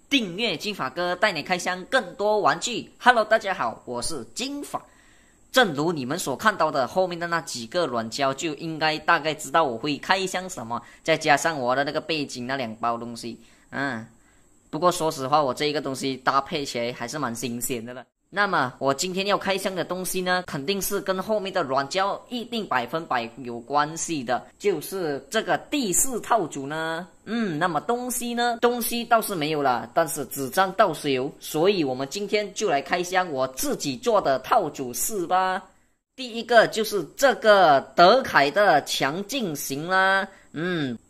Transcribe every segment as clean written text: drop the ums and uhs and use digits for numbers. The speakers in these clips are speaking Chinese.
订阅金发哥带你开箱更多玩具。Hello， 大家好，我是金发。正如你们所看到的，后面的那几个软胶就应该大概知道我会开箱什么，再加上我的那个背景那2包东西，不过说实话，我这一个东西搭配起来还是蛮新鲜的了。那么我今天要开箱的东西呢，肯定是跟后面的软胶一定100%有关系的，就是这个第4套组呢。那么东西倒是没有了，但是纸张倒是有，所以我们今天就来开箱我自己做的套组4吧。第一个就是这个德凯的强劲型啦，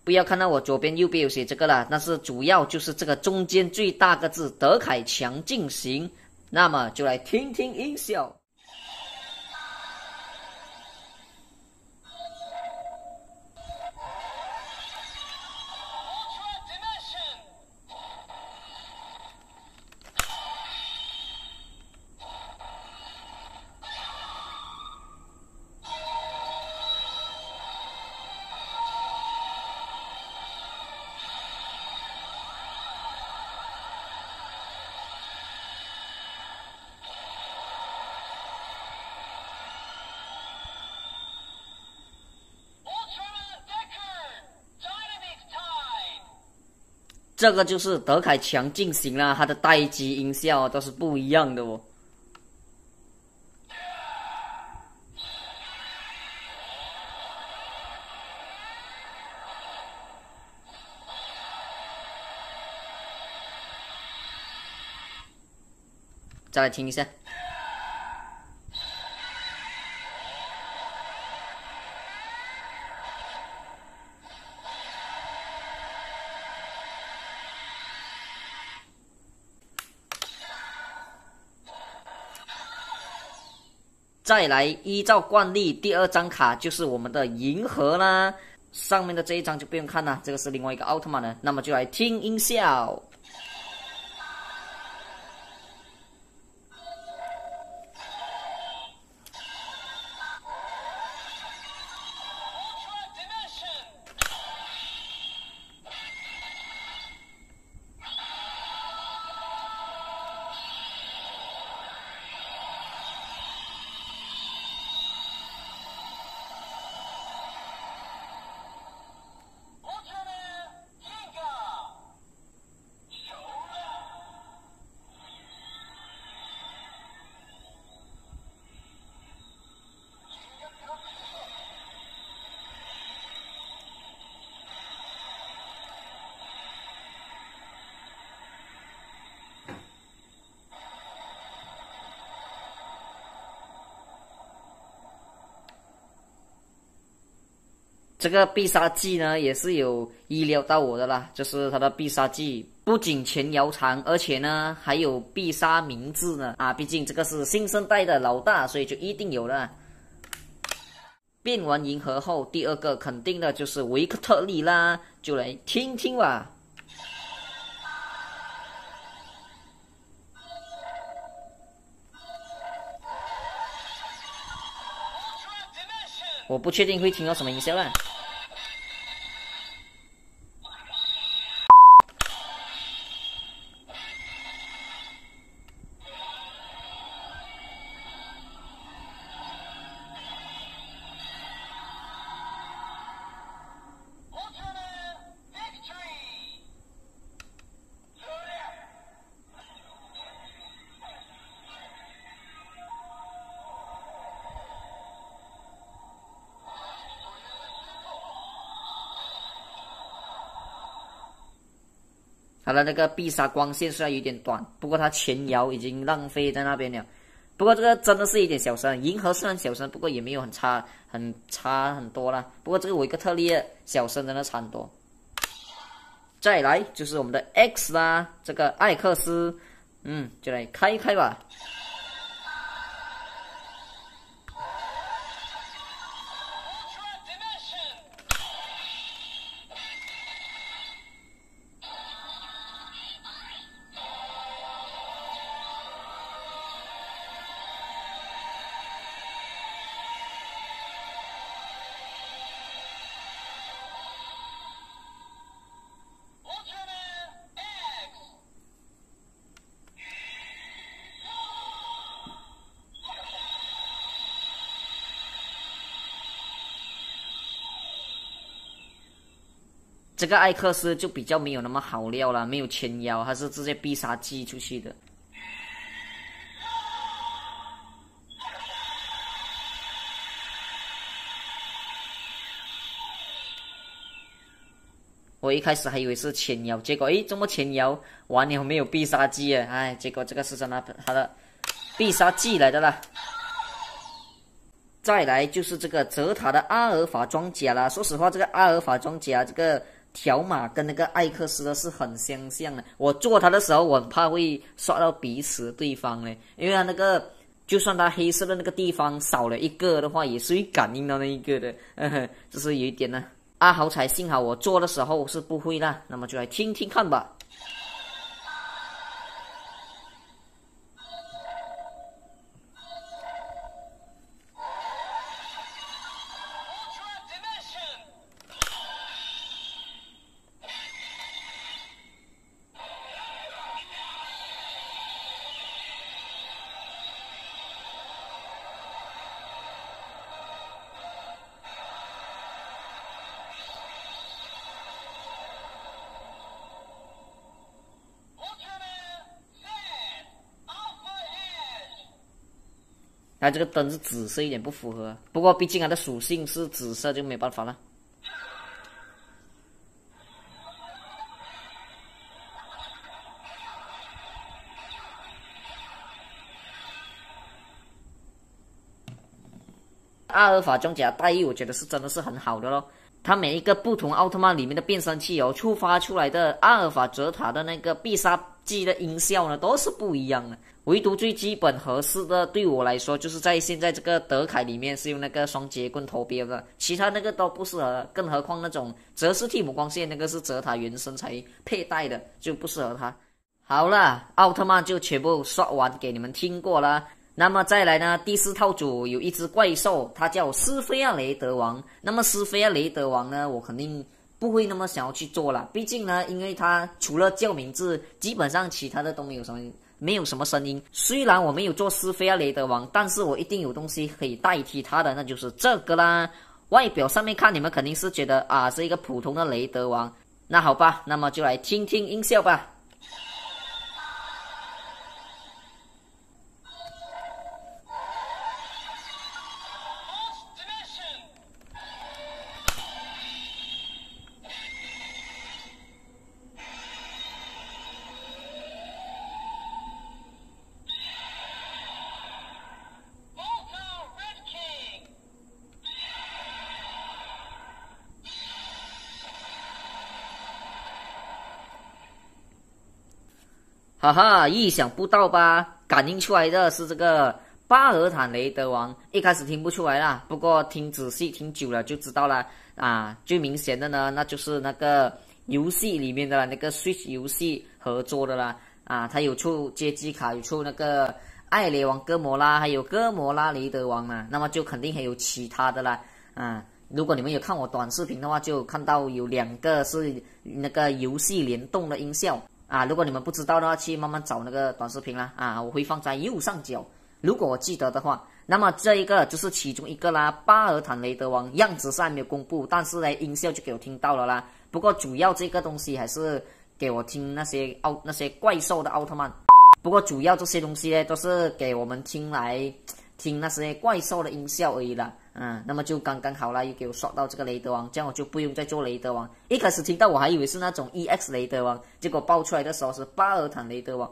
不要看到我左边右边有写这个啦，那是主要就是这个中间最大个字德凯强劲型。那么就来听听音效。这个就是德凯强劲型啦，它的待机音效都是不一样的哦。再来听一下。再来，依照惯例，第2张卡就是我们的银河啦。上面的这一张就不用看了，这个是另外一个奥特曼了。那么就来听音效。这个必杀技呢，也是有意料到我的啦，就是它的必杀技不仅前摇长，而且呢还有必杀名字呢。毕竟这个是新生代的老大，所以就一定有了。变完银河后，第2个肯定的就是维克特利啦，就来听听吧。我不确定会听到什么音效啦。它的那个必杀光线虽然有点短，不过它前摇已经浪费在那边了。不过这个真的是一点小声，银河虽然小声，不过也没有很差很多啦。不过这个维克特利的小声真的差很多。再来就是我们的 X 啦，这个艾克斯，就来开一开吧。这个艾克斯就比较没有那么好料了，没有前腰，它是直接必杀技出去的。我一开始还以为是前腰，结果这么前腰完了没有必杀技啊！结果这个是真的他的必杀技来的啦。再来就是这个泽塔的阿尔法装甲啦。说实话，这个阿尔法装甲这个条码跟那个艾克斯的是很相像的。我做它的时候，我很怕会刷到彼此对方嘞，因为它那个就算它黑色的那个地方少了一个的话，也是会感应到那一个的，这是有一点呢。好彩，幸好我做的时候是不会啦，那么就来听听看吧。它这个灯是紫色，一点不符合。不过毕竟它的属性是紫色，就没办法了。阿尔法装甲待遇我觉得是真的是很好的咯。它每一个不同奥特曼里面的变声器触发出来的阿尔法泽塔的那个必杀技的音效呢，都是不一样的。唯独最基本合适的，对我来说就是在现在这个德凯里面是用那个双节棍头标的，其他那个都不适合。更何况那种泽斯蒂姆光线那个是泽塔原生才佩戴的，就不适合它。好了，奥特曼就全部刷完给你们听过了。那么再来呢，第4套组有一只怪兽，它叫斯菲亚雷德王。那么斯菲亚雷德王呢，我肯定不会那么想要去做了，毕竟呢，因为它除了叫名字，基本上其他的都没有什么声音。虽然我没有做斯菲亚雷德王，但是我一定有东西可以代替它的，那就是这个啦。外表上面看你们肯定是觉得是一个普通的雷德王，那好吧，那么就来听听音效吧。哈哈，意想不到吧？感应出来的是这个巴尔坦雷德王。一开始听不出来啦，不过听仔细听久了就知道了最明显的呢，那就是那个游戏里面的那个 Switch 游戏合作的啦。它有出街机卡，有出那个艾雷王哥摩拉，还有哥摩拉雷德王嘛。那么就肯定还有其他的啦。如果你们有看我短视频的话，就看到有2个是那个游戏联动的音效。如果你们不知道的话，去慢慢找那个短视频啦。我会放在右上角，如果我记得的话。那么这一个就是其中一个啦，巴尔坦雷德王样子是还没有公布，但是呢音效就给我听到了啦。不过主要这个东西还是给我听那些怪兽的奥特曼。不过主要这些东西呢，都是给我们听那些怪兽的音效而已啦。那么就刚刚好啦，又给我刷到这个雷德王，这样我就不用再做雷德王。一开始听到我还以为是那种 EX 雷德王，结果爆出来的时候是巴尔坦雷德王。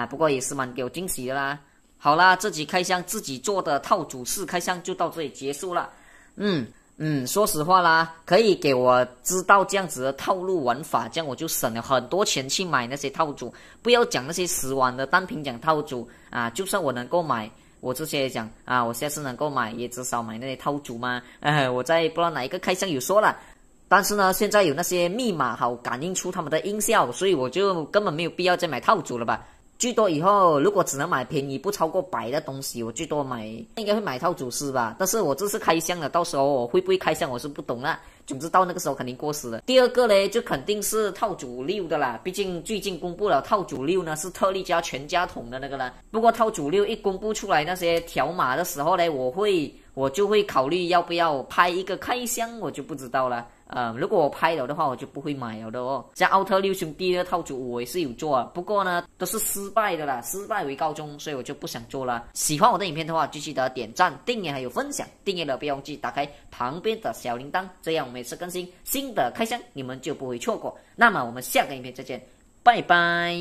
不过也是蛮给我惊喜的啦。好啦，这集开箱自己做的套组4开箱就到这里结束了。说实话啦，可以给我知道这样子的套路玩法，这样我就省了很多钱去买那些套组。不要讲那些10万的单品奖套组就算我能够买，我之前也讲我下次能够买也至少买那些套组嘛。我在不知道哪一个开箱有说了，但是呢现在有那些密码好感应出他们的音效，所以我就根本没有必要再买套组了吧。最多以后如果只能买便宜不超过100的东西，我最多应该会买套组4吧。但是我这次开箱了，到时候我会不会开箱我是不懂啦。总之到那个时候肯定过时了。第二个嘞，就肯定是套组6的啦，毕竟最近公布了套组6呢是特力加全家桶的那个啦。不过套组6一公布出来那些条码的时候嘞，我就会考虑要不要拍一个开箱，我就不知道了。如果我拍了的话，我就不会买了的哦。像奥特6兄弟的套组我也是有做啊，不过呢都是失败的啦，失败为告终，所以我就不想做了。喜欢我的影片的话，就记得点赞、订阅还有分享。订阅了不要忘记打开旁边的小铃铛，这样我每次更新新的开箱，你们就不会错过。那么我们下个影片再见，拜拜。